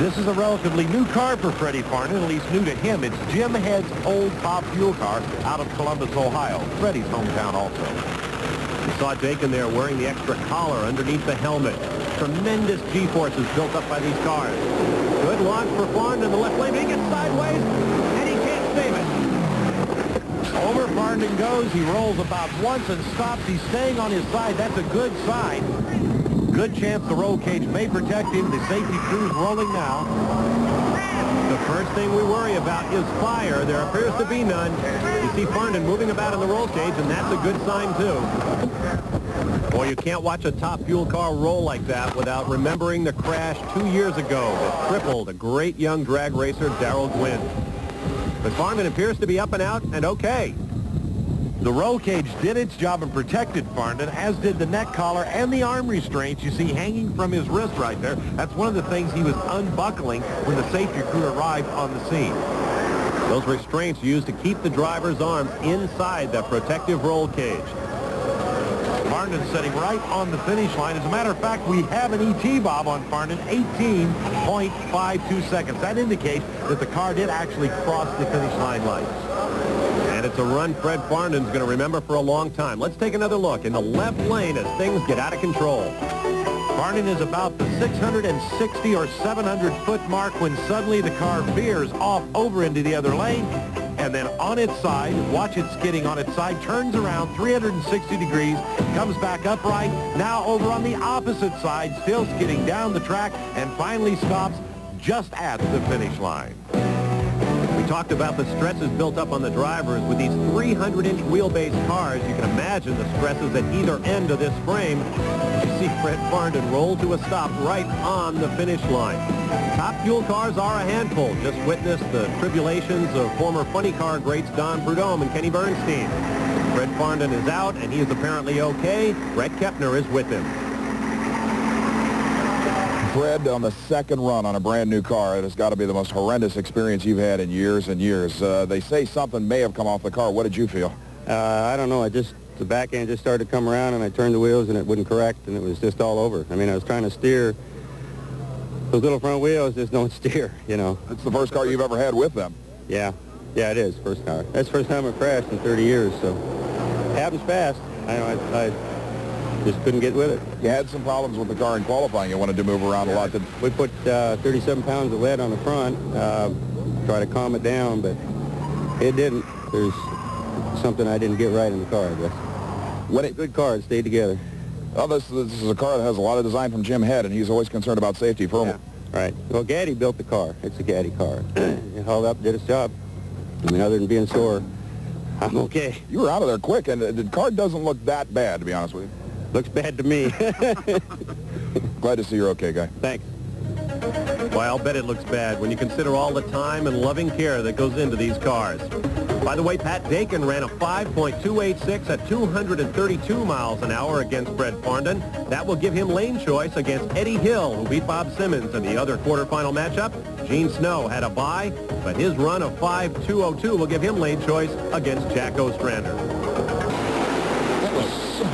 This is a relatively new car for Freddie Farndon, at least new to him. It's Jim Head's old Top Fuel car out of Columbus, Ohio, Freddie's hometown also. We saw Dakin there wearing the extra collar underneath the helmet. Tremendous G-forces built up by these cars. Good launch for Farndon in the left lane. He gets sideways, and he can't save it. Over Farndon goes. He rolls about once and stops. He's staying on his side. That's a good sign. Good chance the roll cage may protect him. The safety crew's rolling now. The first thing we worry about is fire. There appears to be none. You see Farndon moving about in the roll cage, and that's a good sign, too. Boy, you can't watch a Top Fuel car roll like that without remembering the crash 2 years ago that crippled a great young drag racer, Darrell Gwynn. But Farndon appears to be up and out and okay. The roll cage did its job and protected Farndon, as did the neck collar and the arm restraints you see hanging from his wrist right there. That's one of the things he was unbuckling when the safety crew arrived on the scene. Those restraints used to keep the driver's arms inside that protective roll cage. Farndon sitting right on the finish line. As a matter of fact, we have an ET, Bob, on Farndon, 18.52 seconds. That indicates that the car did actually cross the finish line lights. And it's a run Fred Farndon's going to remember for a long time. Let's take another look in the left lane as things get out of control. Farndon is about the 660 or 700 foot mark when suddenly the car veers off over into the other lane, and then on its side, watch it skidding on its side, turns around 360 degrees, comes back upright, now over on the opposite side, still skidding down the track, and finally stops just at the finish line. We talked about the stresses built up on the drivers with these 300-inch wheelbase cars. You can imagine the stresses at either end of this frame. You see Fred Farndon roll to a stop right on the finish line. Top Fuel cars are a handful. Just witness the tribulations of former funny car greats Don Prudhomme and Kenny Bernstein. Fred Farndon is out, and he is apparently okay. Brett Kepner is with him. Fred, on the second run on a brand new car, it has got to be the most horrendous experience you've had in years and years. They say something may have come off the car. What did you feel? I don't know. The back end just started to come around, and I turned the wheels, and it wouldn't correct, and it was just all over. I mean, I was trying to steer. Those little front wheels just don't steer, you know. It's the first car you've ever had with them. Yeah. Yeah, it is. First car. That's the first time I crashed in 30 years, so it happens fast. I just couldn't get with it. You had some problems with the car in qualifying. You wanted to move around a lot. We put 37 pounds of lead on the front, try to calm it down, but it didn't. There's something I didn't get right in the car, I guess. Good car, it stayed together. Well, this is a car that has a lot of design from Jim Head, and he's always concerned about safety. Yeah, right. Well, Gaddy built the car. It's a Gaddy car. It held up, did its job. I mean, other than being sore, I'm okay. You were out of there quick, and the car doesn't look that bad, to be honest with you. Looks bad to me. Glad to see you're okay, guy. Thanks. Well, I'll bet it looks bad when you consider all the time and loving care that goes into these cars. By the way, Pat Dakin ran a 5.286 at 232 miles an hour against Fred Farndon. That will give him lane choice against Eddie Hill, who beat Bob Simmons in the other quarterfinal matchup. Gene Snow had a bye, but his run of 5.202 will give him lane choice against Jack Ostrander. That was so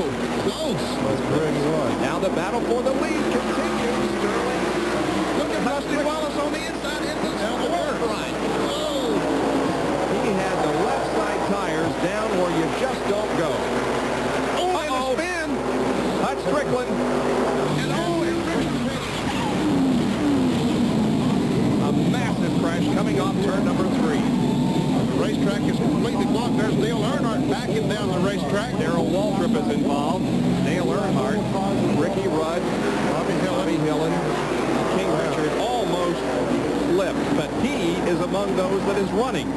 close. That's very good. Now the battle for the lead continues. Sterling. Look at Rusty Wallace on the inside into the forefront. He had the left side tires down where you just don't go. Oh, and a spin. That's Strickland. And A massive crash coming off turn number 3. The racetrack is completely blocked. There's Dale Earnhardt backing down the racetrack. Darrell Waltrip is involved. Dale Earnhardt, Ricky Rudd, Bobby Hillin, King Richard almost slipped, but he is among those that is running.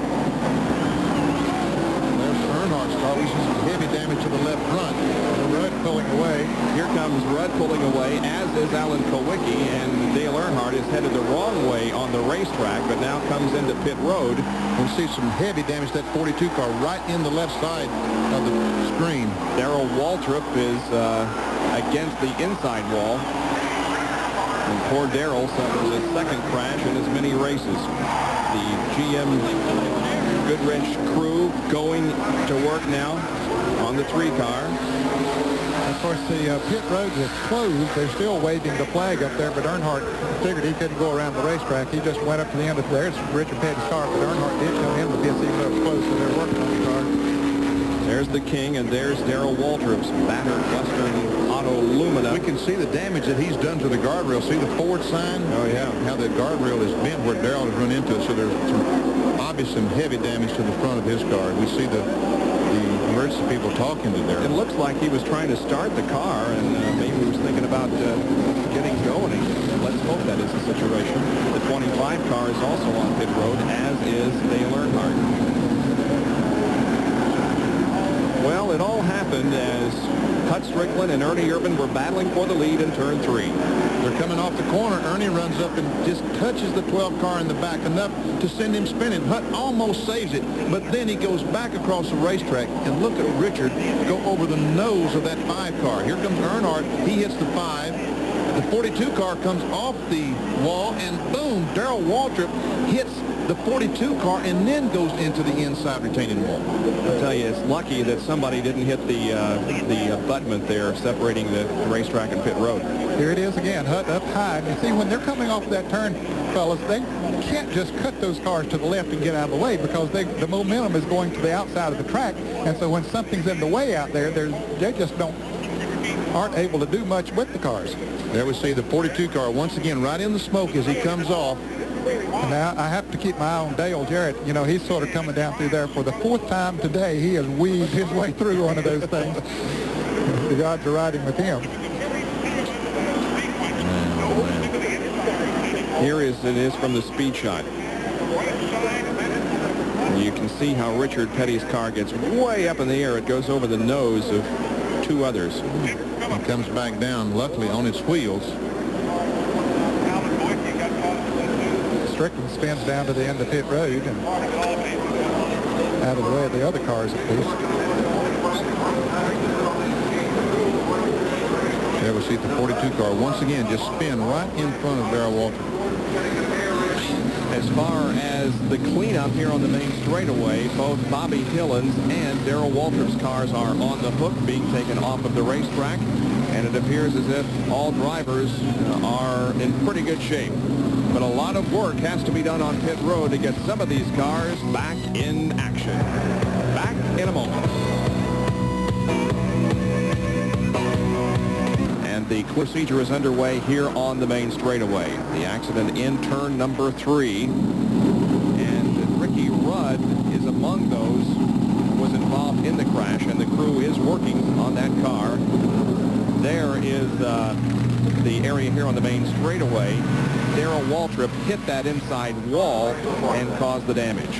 There's Earnhardt's car. We see some heavy damage to the left front. Rudd pulling away. Here comes Rudd pulling away, as is Alan Kowicki, and Dale Earnhardt is headed the wrong way on the racetrack, but now comes into pit road. We see some heavy damage to that 42 car right in the left side of the screen. Darrell Waltrip is against the inside wall. And poor Darrell suffers a second crash in as many races. The GM Goodrich crew going to work now on the 3 car. Of course, the pit road was closed. They're still waving the flag up there, but Earnhardt figured he couldn't go around the racetrack. He just went up to the end of there's Richard Petty's car, but Earnhardt did come in the pits even though it was closed, so they're working on the car. There's the King, and there's Darrell Waltrip's battered Western Auto Lumina. We can see the damage that he's done to the guardrail. See the forward sign? Oh, yeah. How the guardrail is bent where Darrell has run into it. So there's some heavy damage to the front of his car. We see the emergency people talking to Darrell. It looks like he was trying to start the car, and maybe he was thinking about getting going. Let's hope that is the situation. The 25 car is also on pit road, as is Dale Earnhardt. Well, it all happened as Hut Strickland and Ernie Irvan were battling for the lead in turn 3. They're coming off the corner. Ernie runs up and just touches the 12 car in the back enough to send him spinning. Hut almost saves it, but then he goes back across the racetrack, and look at Richard go over the nose of that 5 car. Here comes Earnhardt. He hits the 5. The 42 car comes off the wall, and boom, Darrell Waltrip hits the 42 car and then goes into the inside retaining wall. I'll tell you, it's lucky that somebody didn't hit the abutment there separating the racetrack and pit road. Here it is again, Hut up high. You see, when they're coming off that turn, fellas, they can't just cut those cars to the left and get out of the way because the momentum is going to the outside of the track. And so when something's in the way out there, they just aren't able to do much with the cars. There we see the 42 car once again right in the smoke as he comes off. Now, I have to keep my eye on Dale Jarrett. You know, he's sort of coming down through there for the 4th time today. He has weaved his way through one of those things. The odds are riding with him. Here it is from the speed shot. You can see how Richard Petty's car gets way up in the air. It goes over the nose of 2 others. He comes back down, luckily, on its wheels. Strickland spins down to the end of pit road and out of the way of the other cars at least. There we see the 42 car once again just spin right in front of Darrell Waltrip. As far as the cleanup here on the main straightaway, both Bobby Hillins and Darrell Waltrip's cars are on the hook, being taken off of the racetrack, and it appears as if all drivers are in pretty good shape. But a lot of work has to be done on pit road to get some of these cars back in action. Back in a moment. And the procedure is underway here on the main straightaway. The accident in turn number 3. And Ricky Rudd is among those who was involved in the crash, and the crew is working on that car. There is the area here on the main straightaway. Darrell Waltrip hit that inside wall and caused the damage.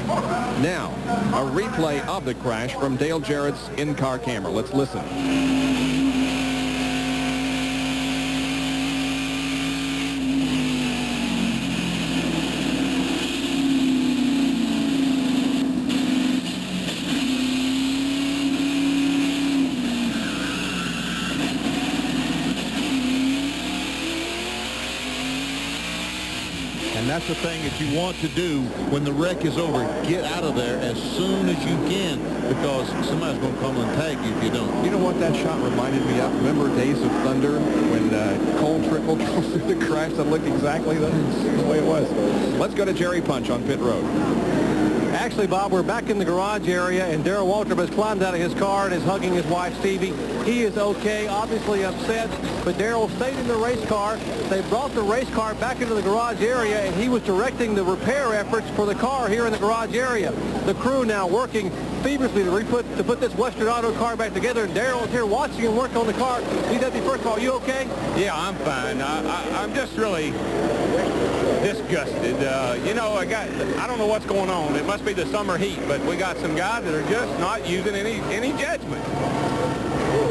Now, a replay of the crash from Dale Jarrett's in-car camera. Let's listen. And that's the thing that you want to do when the wreck is over. Get out of there as soon as you can, because somebody's going to come and tag you if you don't. You know what that shot reminded me of? Remember Days of Thunder when Cole Trickle drove through the crash? That looked exactly the way it was. Let's go to Jerry Punch on pit road. Actually, Bob, we're back in the garage area, and Darrell Waltrip has climbed out of his car and is hugging his wife, Stevie. He is okay, obviously upset, but Darrell stayed in the race car. They brought the race car back into the garage area, and he was directing the repair efforts for the car here in the garage area. The crew now working feverishly to put this Western Auto car back together, and Darrell is here watching him work on the car. DW, first of all, you okay? Yeah, I'm fine. I'm just really disgusted. You know, I don't know what's going on. It must be the summer heat, but we got some guys that are just not using any judgment.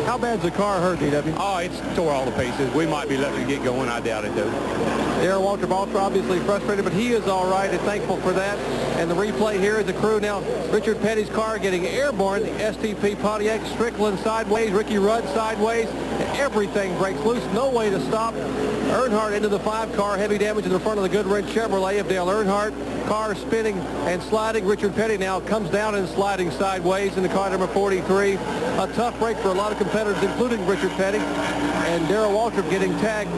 How bad's the car hurt, DW? Oh, it's tore all the pieces. We might be letting it get going. I doubt it, though. Darrell Waltrip also obviously frustrated, but he is all right and thankful for that. And the replay here is the crew now. Richard Petty's car getting airborne. The STP Pontiac, Strickland sideways, Ricky Rudd sideways. Everything breaks loose. No way to stop. Earnhardt into the 5 car. Heavy damage in the front of the Goodrich Chevrolet of Dale Earnhardt. car spinning and sliding. Richard Petty now comes down and sliding sideways in the car number 43. A tough break for a lot of competitors, including Richard Petty. And Darrell Waltrip getting tagged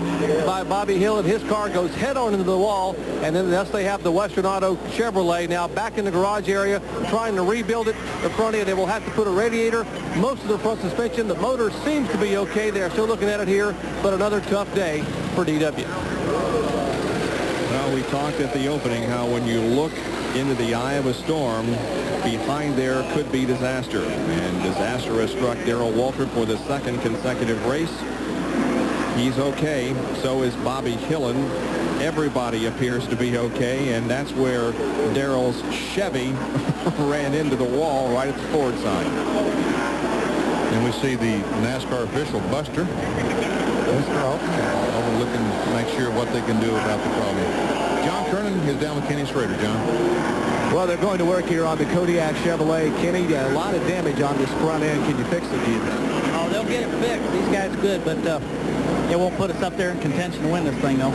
by Bobby Hill, and his car goes head-on into the wall. And then thus they have the Western Auto Chevrolet now back in the garage area trying to rebuild it. The front end, they will have to put a radiator, most of the front suspension. The motor seems to be okay. They're still looking at it here, but another tough day for DW. Well, we talked at the opening how when you look into the eye of a storm, behind there could be disaster. And disaster has struck Darrell Waltrip for the second consecutive race. He's okay. So is Bobby Hillen. Everybody appears to be okay, and that's where Darrell's Chevy ran into the wall right at the Ford side. And we see the NASCAR official, Buster, overlooking to make sure what they can do about the problem. John Kernan is down with Kenny Schrader. John. Well, they're going to work here on the Kodiak Chevrolet. Kenny, a lot of damage on this front end. Can you fix it, do you think? Oh, they'll get it fixed. These guys are good, but it won't put us up there in contention to win this thing, though.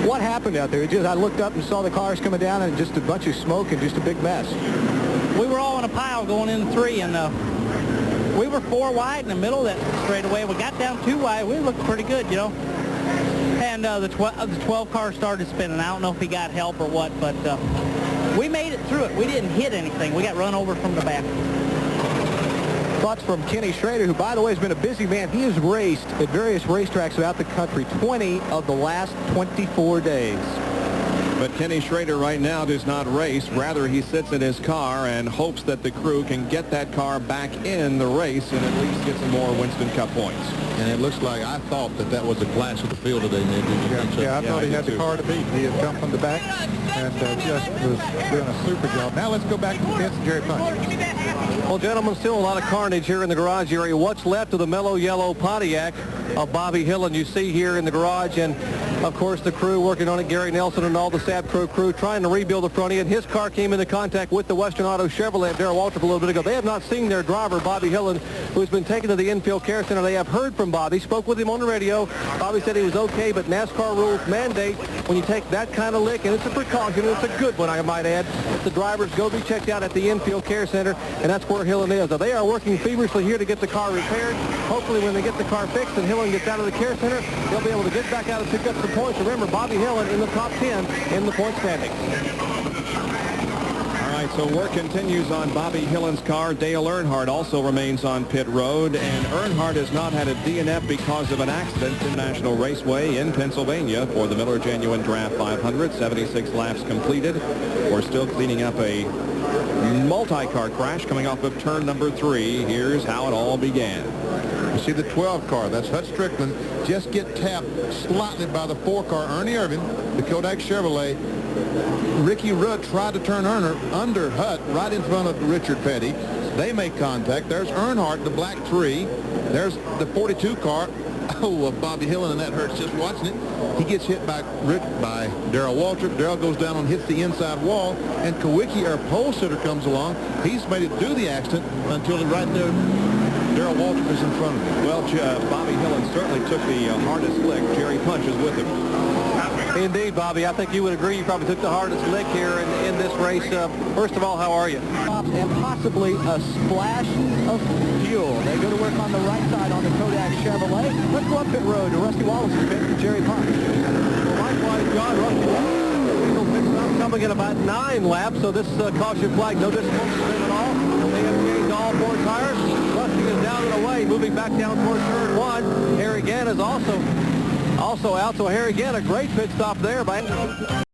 What happened out there? I looked up and saw the cars coming down and just a bunch of smoke and just a big mess. We were all in a pile going into 3, and we were 4 wide in the middle of that straightaway. We got down 2 wide. We looked pretty good, you know. And the 12 car started spinning. I don't know if he got help or what, but we made it through it. We didn't hit anything. We got run over from the back. Thoughts from Kenny Schrader, who, by the way, has been a busy man. He has raced at various racetracks throughout the country 20 of the last 24 days. But Kenny Schrader right now does not race. Rather, he sits in his car and hopes that the crew can get that car back in the race and at least get some more Winston Cup points. And it looks like I thought that was a class of the field today, Ned. Yeah, I thought he had the car to beat. He had come from the back and just was doing a super job. Now let's go back to the pits and Jerry Punch. Well, gentlemen, still a lot of carnage here in the garage area. What's left of the mellow yellow Pontiac of Bobby Hillen you see here in the garage, and of course the crew working on it, Gary Nelson and all the Sabco crew trying to rebuild the front end. His car came into contact with the Western Auto Chevrolet of Darrell Waltrip a little bit ago. They have not seen their driver, Bobby Hillen, who has been taken to the infield care center. They have heard from Bobby, spoke with him on the radio. Bobby said he was okay, but NASCAR rules mandate when you take that kind of lick, and it's a precaution, and it's a good one, I might add, that the drivers go be checked out at the infield care center, and that's where Hillen is. Now, they are working feverishly here to get the car repaired. Hopefully when they get the car fixed and Hillen gets out of the care center, they'll be able to get back out and pick up some points. Remember, Bobby Hillen in the top 10 in the point standings. All right, so work continues on Bobby Hillen's car. Dale Earnhardt also remains on pit road, and Earnhardt has not had a DNF because of an accident in National Raceway in Pennsylvania for the Miller Genuine Draft 500. 76 laps completed. We're still cleaning up a multi-car crash coming off of turn number 3. Here's how it all began. You see the 12 car, that's Hut Strickland, just get tapped slightly by the 4 car, Ernie Irvin, the Kodak Chevrolet. Ricky Rudd tried to turn under Hut right in front of Richard Petty. They make contact. There's Earnhardt, the black 3. There's the 42 car. Oh, Bobby Hillen, and that hurts just watching it. He gets hit by Darrell Waltrip. Darrell goes down and hits the inside wall, and Kawicki, our pole sitter, comes along. He's made it through the accident until right there, Darrell Waltrip is in front of him. Well, Bobby Hillen certainly took the hardest lick. Jerry Punch is with him. Indeed, Bobby. I think you would agree you probably took the hardest lick here in this race. First of all, how are you? And possibly a splash of fuel. They go to work on the right side on the Kodak Chevrolet. Let's go up pit road to Rusty Wallace's pit and Jerry Punch. Likewise, John, Rusty Wallace picks up, coming in about 9 laps, so this caution flag, no disqualification at all. They have changed all 4 tires. Rusty is down and away, moving back down towards turn 1. Harry Gann is also out, so Harry Gann, a great pit stop there by